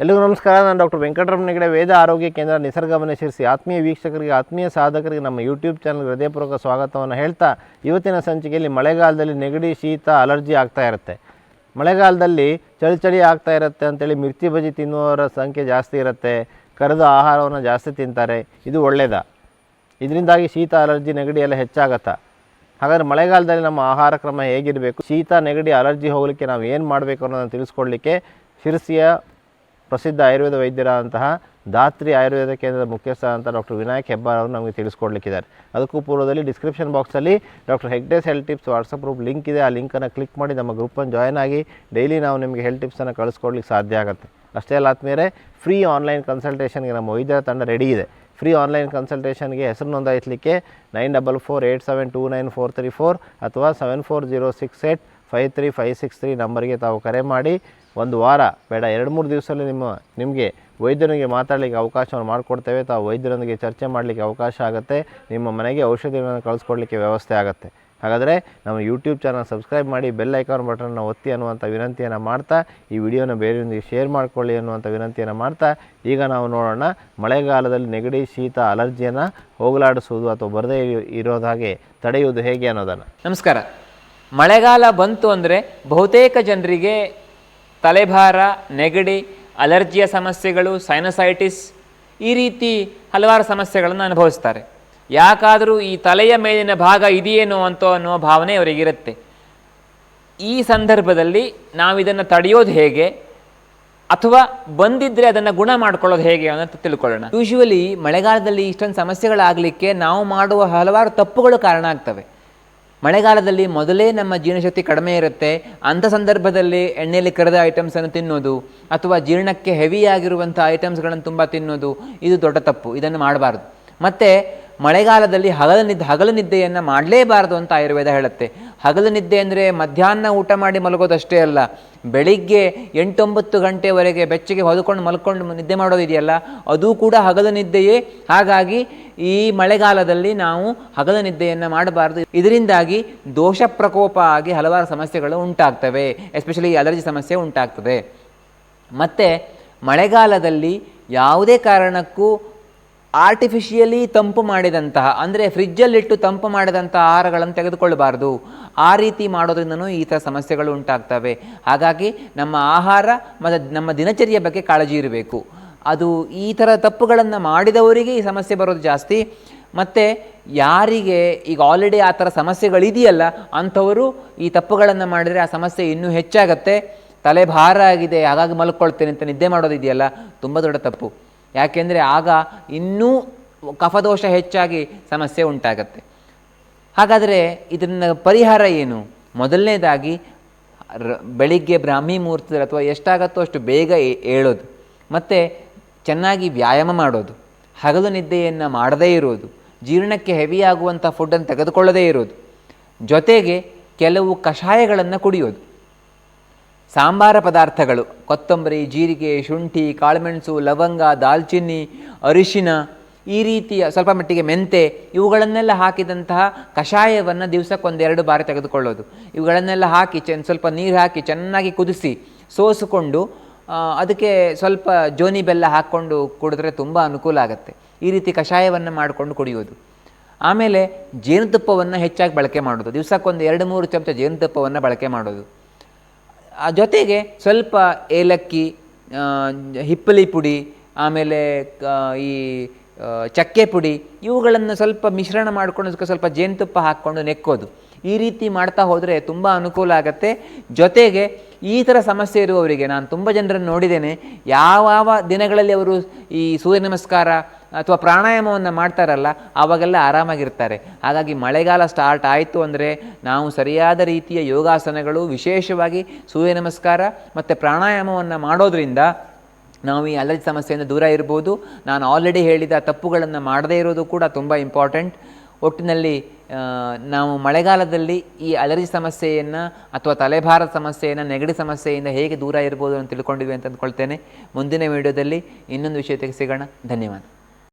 ಎಲ್ಲರಿಗೂ ನಮಸ್ಕಾರ. ನಾನು ಡಾಕ್ಟರ್ ವೆಂಕಟರಮಣ ಹೆಗಡೆ, ವೇದ ಆರೋಗ್ಯ ಕೇಂದ್ರ, ನಿಸರ್ಗವನ್ನೇ ಶಿರಿಸಿ. ಆತ್ಮೀಯ ವೀಕ್ಷಕರಿಗೆ, ಆತ್ಮೀಯ ಸಾಧಕರಿಗೆ ನಮ್ಮ ಯೂಟ್ಯೂಬ್ ಚಾನಲ್ಗೆ ಹೃದಯಪೂರ್ವಕ ಸ್ವಾಗತವನ್ನು ಹೇಳ್ತಾ, ಇವತ್ತಿನ ಸಂಚಿಕೆಯಲ್ಲಿ ಮಳೆಗಾಲದಲ್ಲಿ ನೆಗಡಿ, ಶೀತ, ಅಲರ್ಜಿ ಆಗ್ತಾ ಇರುತ್ತೆ. ಮಳೆಗಾಲದಲ್ಲಿ ಚಳಿ ಆಗ್ತಾ ಇರುತ್ತೆ ಅಂತೇಳಿ ಮಿರ್ಚಿ ಬಜ್ಜಿ ತಿನ್ನುವವರ ಸಂಖ್ಯೆ ಜಾಸ್ತಿ ಇರುತ್ತೆ. ಕರೆದ ಆಹಾರವನ್ನು ಜಾಸ್ತಿ ತಿಂತಾರೆ. ಇದು ಒಳ್ಳೆಯದಾ? ಇದರಿಂದಾಗಿ ಶೀತ, ಅಲರ್ಜಿ, ನೆಗಡಿ ಎಲ್ಲ ಹೆಚ್ಚಾಗತ್ತಾ? ಹಾಗಾದರೆ ಮಳೆಗಾಲದಲ್ಲಿ ನಮ್ಮ ಆಹಾರ ಕ್ರಮ ಹೇಗಿರಬೇಕು, ಶೀತ, ನೆಗಡಿ, ಅಲರ್ಜಿ ಹೋಗಲಿಕ್ಕೆ ನಾವು ಏನು ಮಾಡಬೇಕು ಅನ್ನೋದನ್ನು ತಿಳಿಸ್ಕೊಡ್ಲಿಕ್ಕೆ ಶಿರಸಿಯ ಪ್ರಸಿದ್ಧ ಆಯುರ್ವೇದ ವೈದ್ಯರಾದಂತಹ ಧಾತ್ರಿ ಆಯುರ್ವೇದ ಕೇಂದ್ರದ ಮುಖ್ಯಸ್ಥರಾದಂಥ ಡಾಕ್ಟರ್ ವಿನಾಯಕ್ ಹೆಬ್ಬಾರ್ ಅವರು ನಮಗೆ ತಿಳಿಸ್ಕೊಡ್ಲಿಕ್ಕಿದ್ದಾರೆ. ಅದಕ್ಕೂ ಪೂರ್ವದಲ್ಲಿ ಡಿಸ್ಕ್ರಿಪ್ಷನ್ ಬಾಕ್ಸಲ್ಲಿ doctor Hegde's health tips WhatsApp group link ಇದೆ. ಆ ಲಿಂಕನ್ನು ಕ್ಲಿಕ್ ಮಾಡಿ ನಮ್ಮ ಗ್ರೂಪನ್ನು ಜಾಯ್ನ್ ಆಗಿ ಡೈಲಿ ನಾವು ನಿಮಗೆ ಹೆಲ್ತ್ ಟಿಪ್ಸನ್ನು ಕಳಿಸ್ಕೊಡ್ಲಿಕ್ಕೆ ಸಾಧ್ಯ ಆಗುತ್ತೆ. ಅಷ್ಟೇ ಅಲ್ಲ ಆದ್ಮೇಲೆ ಫ್ರೀ ಆನ್ಲೈನ್ ಕನ್ಸಲ್ಟೇಷನ್ಗೆ ನಮ್ಮ ವೈದ್ಯರ ತಂಡ ರೆಡಿ ಇದೆ. ಫ್ರೀ ಆನ್ಲೈನ್ ಕನ್ಸಲ್ಟೇಷನ್ಗೆ ಹೆಸರು ನೋಂದಾಯಿಸಲಿಕ್ಕೆ 9448729434 ಅಥವಾ 7406853563 ನಂಬರ್ಗೆ ತಾವು ಕರೆ ಮಾಡಿ ಒಂದು ವಾರ ಬೇಡ 2-3 ದಿವಸದಲ್ಲಿ ನಿಮಗೆ ವೈದ್ಯನಿಗೆ ಮಾತಾಡಲಿಕ್ಕೆ ಅವಕಾಶವನ್ನು ಮಾಡಿಕೊಡ್ತೇವೆ. ತಾವು ವೈದ್ಯರೊಂದಿಗೆ ಚರ್ಚೆ ಮಾಡಲಿಕ್ಕೆ ಅವಕಾಶ ಆಗುತ್ತೆ. ನಿಮ್ಮ ಮನೆಗೆ ಔಷಧಿಗಳನ್ನು ಕಳಿಸ್ಕೊಡ್ಲಿಕ್ಕೆ ವ್ಯವಸ್ಥೆ ಆಗುತ್ತೆ. ಹಾಗಾದರೆ ನಮ್ಮ ಯೂಟ್ಯೂಬ್ ಚಾನಲ್ ಸಬ್ಸ್ಕ್ರೈಬ್ ಮಾಡಿ, ಬೆಲ್ ಐಕಾನ್ ಬಟನ್ನ ಒತ್ತಿ ಅನ್ನುವಂಥ ವಿನಂತಿಯನ್ನು ಮಾಡ್ತಾ, ಈ ವಿಡಿಯೋನ ಬೇರೆಯೊಂದಿಗೆ ಶೇರ್ ಮಾಡಿಕೊಳ್ಳಿ ಅನ್ನುವಂಥ ವಿನಂತಿಯನ್ನು ಮಾಡ್ತಾ, ಈಗ ನಾವು ನೋಡೋಣ ಮಳೆಗಾಲದಲ್ಲಿ ನೆಗಡಿ, ಶೀತ, ಅಲರ್ಜಿಯನ್ನು ಹೋಗಲಾಡಿಸುವುದು ಅಥವಾ ಬರದೇ ಇರೋದು ಹಾಗೆ ತಡೆಯುವುದು ಹೇಗೆ ಅನ್ನೋದನ್ನು. ನಮಸ್ಕಾರ. ಮಳೆಗಾಲ ಬಂತು ಅಂದರೆ ಬಹುತೇಕ ಜನರಿಗೆ ತಲೆಭಾರ, ನೆಗಡಿ, ಅಲರ್ಜಿಯ ಸಮಸ್ಯೆಗಳು, ಸೈನಸೈಟಿಸ್ ಈ ರೀತಿ ಹಲವಾರು ಸಮಸ್ಯೆಗಳನ್ನು ಅನುಭವಿಸ್ತಾರೆ. ಯಾಕಾದರೂ ಈ ತಲೆಯ ಮೇಲಿನ ಭಾಗ ಇದೆಯೇನೋ ಅನ್ನೋ ಭಾವನೆ ಅವರಿಗಿರುತ್ತೆ. ಈ ಸಂದರ್ಭದಲ್ಲಿ ನಾವಿದನ್ನು ತಡೆಯೋದು ಹೇಗೆ ಅಥವಾ ಬಂದಿದ್ದರೆ ಅದನ್ನು ಗುಣ ಮಾಡ್ಕೊಳ್ಳೋದು ಹೇಗೆ ಅಂತ ತಿಳ್ಕೊಳ್ಳೋಣ. ಯೂಶುವಲಿ ಮಳೆಗಾಲದಲ್ಲಿ ಇಷ್ಟೊಂದು ಸಮಸ್ಯೆಗಳಾಗಲಿಕ್ಕೆ ನಾವು ಮಾಡುವ ಹಲವಾರು ತಪ್ಪುಗಳು ಕಾರಣ ಆಗ್ತವೆ. ಮಳೆಗಾಲದಲ್ಲಿ ಮೊದಲೇ ನಮ್ಮ ಜೀರ್ಣಶಕ್ತಿ ಕಡಿಮೆ ಇರುತ್ತೆ. ಅಂಥ ಸಂದರ್ಭದಲ್ಲಿ ಎಣ್ಣೆಯಲ್ಲಿ ಕರೆದ ಐಟಮ್ಸನ್ನು ತಿನ್ನೋದು ಅಥವಾ ಜೀರ್ಣಕ್ಕೆ ಹೆವಿಯಾಗಿರುವಂಥ ಐಟಮ್ಸ್ಗಳನ್ನು ತುಂಬ ತಿನ್ನೋದು ಇದು ದೊಡ್ಡ ತಪ್ಪು. ಇದನ್ನು ಮಾಡಬಾರ್ದು. ಮತ್ತು ಮಳೆಗಾಲದಲ್ಲಿ ಹಗಲು ನಿದ್ದೆಯನ್ನು ಮಾಡಲೇಬಾರದು ಅಂತ ಆಯುರ್ವೇದ ಹೇಳುತ್ತೆ. ಹಗಲು ನಿದ್ದೆ ಅಂದರೆ ಮಧ್ಯಾಹ್ನ ಊಟ ಮಾಡಿ ಮಲಗೋದಷ್ಟೇ ಅಲ್ಲ, ಬೆಳಿಗ್ಗೆ 8-9 ಗಂಟೆವರೆಗೆ ಬೆಚ್ಚಗೆ ಹೊದ್ಕೊಂಡು ಮಲ್ಕೊಂಡು ನಿದ್ದೆ ಮಾಡೋದಿದೆಯಲ್ಲ, ಅದು ಕೂಡ ಹಗಲು ನಿದ್ದೆಯೇ. ಹಾಗಾಗಿ ಈ ಮಳೆಗಾಲದಲ್ಲಿ ನಾವು ಹಗಲು ನಿದ್ದೆಯನ್ನು ಮಾಡಬಾರ್ದು. ಇದರಿಂದಾಗಿ ದೋಷ ಪ್ರಕೋಪ ಆಗಿ ಹಲವಾರು ಸಮಸ್ಯೆಗಳು ಉಂಟಾಗ್ತವೆ. ಎಸ್ಪೆಷಲಿ ಅಲರ್ಜಿ ಸಮಸ್ಯೆ ಉಂಟಾಗ್ತದೆ. ಮತ್ತು ಮಳೆಗಾಲದಲ್ಲಿ ಯಾವುದೇ ಕಾರಣಕ್ಕೂ ಆರ್ಟಿಫಿಷಿಯಲಿ ತಂಪು ಮಾಡಿದಂತಹ, ಅಂದರೆ ಫ್ರಿಜ್ಜಲ್ಲಿಟ್ಟು ತಂಪು ಮಾಡಿದಂಥ ಆಹಾರಗಳನ್ನು ತೆಗೆದುಕೊಳ್ಳಬಾರ್ದು. ಆ ರೀತಿ ಮಾಡೋದ್ರಿಂದನೂ ಈ ಥರ ಸಮಸ್ಯೆಗಳು ಉಂಟಾಗ್ತವೆ. ಹಾಗಾಗಿ ನಮ್ಮ ಆಹಾರ ಮತ್ತು ನಮ್ಮ ದಿನಚರಿಯ ಬಗ್ಗೆ ಕಾಳಜಿ ಇರಬೇಕು. ಅದು ಈ ಥರ ತಪ್ಪುಗಳನ್ನು ಮಾಡಿದವರಿಗೆ ಈ ಸಮಸ್ಯೆ ಬರೋದು ಜಾಸ್ತಿ. ಮತ್ತು ಯಾರಿಗೆ ಈಗ ಆಲ್ರೆಡಿ ಆ ಥರ ಸಮಸ್ಯೆಗಳಿದೆಯಲ್ಲ ಅಂಥವರು ಈ ತಪ್ಪುಗಳನ್ನು ಮಾಡಿದರೆ ಆ ಸಮಸ್ಯೆ ಇನ್ನೂ ಹೆಚ್ಚಾಗತ್ತೆ. ತಲೆ ಭಾರ ಆಗಿದೆ ಹಾಗಾಗಿ ಮಲ್ಕೊಳ್ತೇನೆ ಅಂತ ನಿದ್ದೆ ಮಾಡೋದಿದೆಯಲ್ಲ, ತುಂಬ ದೊಡ್ಡ ತಪ್ಪು. ಯಾಕೆಂದರೆ ಆಗ ಇನ್ನೂ ಕಫದೋಷ ಹೆಚ್ಚಾಗಿ ಸಮಸ್ಯೆ ಉಂಟಾಗತ್ತೆ. ಹಾಗಾದರೆ ಇದನ್ನು ಪರಿಹಾರ ಏನು? ಮೊದಲನೇದಾಗಿ ಬೆಳಿಗ್ಗೆ ಬ್ರಾಹ್ಮಿ ಮುಹೂರ್ತದಲ್ಲಿ ಅಥವಾ ಎಷ್ಟಾಗತ್ತೋ ಅಷ್ಟು ಬೇಗ ಏಳೋದು, ಮತ್ತು ಚೆನ್ನಾಗಿ ವ್ಯಾಯಾಮ ಮಾಡೋದು, ಹಗಲು ನಿದ್ದೆಯನ್ನು ಮಾಡದೇ ಇರೋದು, ಜೀರ್ಣಕ್ಕೆ ಹೆವಿಯಾಗುವಂಥ ಫುಡ್ಡನ್ನು ತೆಗೆದುಕೊಳ್ಳದೇ ಇರೋದು, ಜೊತೆಗೆ ಕೆಲವು ಕಷಾಯಗಳನ್ನು ಕುಡಿಯೋದು. ಸಾಂಬಾರ ಪದಾರ್ಥಗಳು, ಕೊತ್ತಂಬರಿ, ಜೀರಿಗೆ, ಶುಂಠಿ, ಕಾಳುಮೆಣಸು, ಲವಂಗ, ದಾಲ್ಚಿನ್ನಿ, ಅರಿಶಿನ, ಈ ರೀತಿಯ ಸ್ವಲ್ಪ ಮಟ್ಟಿಗೆ ಮೆಂತೆ, ಇವುಗಳನ್ನೆಲ್ಲ ಹಾಕಿದಂತಹ ಕಷಾಯವನ್ನು ದಿವಸಕ್ಕೆ 1-2 ಬಾರಿ ತೆಗೆದುಕೊಳ್ಳೋದು. ಇವುಗಳನ್ನೆಲ್ಲ ಹಾಕಿ ಸ್ವಲ್ಪ ನೀರು ಹಾಕಿ ಚೆನ್ನಾಗಿ ಕುದಿಸಿ ಸೋಸಿಕೊಂಡು ಅದಕ್ಕೆ ಸ್ವಲ್ಪ ಜೋನಿ ಬೆಲ್ಲ ಹಾಕ್ಕೊಂಡು ಕುಡಿದ್ರೆ ತುಂಬ ಅನುಕೂಲ ಆಗುತ್ತೆ. ಈ ರೀತಿ ಕಷಾಯವನ್ನು ಮಾಡಿಕೊಂಡು ಕುಡಿಯೋದು. ಆಮೇಲೆ ಜೇನುತುಪ್ಪವನ್ನು ಹೆಚ್ಚಾಗಿ ಬಳಕೆ ಮಾಡೋದು. ದಿವಸಕ್ಕೆ 2-3 ಚಮಚ ಜೇನುತುಪ್ಪವನ್ನು ಬಳಕೆ ಮಾಡೋದು. ಜೊತೆಗೆ ಸ್ವಲ್ಪ ಏಲಕ್ಕಿ, ಹಿಪ್ಪಲಿ ಪುಡಿ, ಆಮೇಲೆ ಈ ಚಕ್ಕೆ ಪುಡಿ, ಇವುಗಳನ್ನು ಸ್ವಲ್ಪ ಮಿಶ್ರಣ ಮಾಡಿಕೊಂಡು ಅದಕ್ಕೆ ಸ್ವಲ್ಪ ಜೇನುತುಪ್ಪ ಹಾಕ್ಕೊಂಡು ನೆಕ್ಕೋದು. ಈ ರೀತಿ ಮಾಡ್ತಾ ಹೋದರೆ ತುಂಬ ಅನುಕೂಲ ಆಗುತ್ತೆ. ಜೊತೆಗೆ ಈ ಥರ ಸಮಸ್ಯೆ ಇರುವವರಿಗೆ ನಾನು ತುಂಬ ಜನರನ್ನು ನೋಡಿದ್ದೇನೆ, ಯಾವ ದಿನಗಳಲ್ಲಿ ಅವರು ಈ ಸೂರ್ಯ ನಮಸ್ಕಾರ ಅಥವಾ ಪ್ರಾಣಾಯಾಮವನ್ನು ಮಾಡ್ತಾರಲ್ಲ ಆವಾಗೆಲ್ಲ ಆರಾಮಾಗಿರ್ತಾರೆ. ಹಾಗಾಗಿ ಮಳೆಗಾಲ ಸ್ಟಾರ್ಟ್ ಆಯಿತು ಅಂದರೆ ನಾವು ಸರಿಯಾದ ರೀತಿಯ ಯೋಗಾಸನಗಳು, ವಿಶೇಷವಾಗಿ ಸೂರ್ಯ ನಮಸ್ಕಾರ ಮತ್ತು ಪ್ರಾಣಾಯಾಮವನ್ನು ಮಾಡೋದ್ರಿಂದ ನಾವು ಈ ಅಲರ್ಜಿ ಸಮಸ್ಯೆಯಿಂದ ದೂರ ಇರ್ಬೋದು. ನಾನು ಆಲ್ರೆಡಿ ಹೇಳಿದ ತಪ್ಪುಗಳನ್ನು ಮಾಡದೇ ಇರೋದು ಕೂಡ ತುಂಬ ಇಂಪಾರ್ಟೆಂಟ್. ಒಟ್ಟಿನಲ್ಲಿ ನಾವು ಮಳೆಗಾಲದಲ್ಲಿ ಈ ಅಲರ್ಜಿ ಸಮಸ್ಯೆಯನ್ನು ಅಥವಾ ತಲೆಭಾರದ ಸಮಸ್ಯೆಯನ್ನು, ನೆಗಡಿ ಸಮಸ್ಯೆಯಿಂದ ಹೇಗೆ ದೂರ ಇರ್ಬೋದು ಅಂತ ತಿಳ್ಕೊಂಡಿವಿ ಅಂತ ಅಂದ್ಕೊಳ್ತೇನೆ. ಮುಂದಿನ ವಿಡಿಯೋದಲ್ಲಿ ಇನ್ನೊಂದು ವಿಷಯ ಸಿಗೋಣ. ಧನ್ಯವಾದ.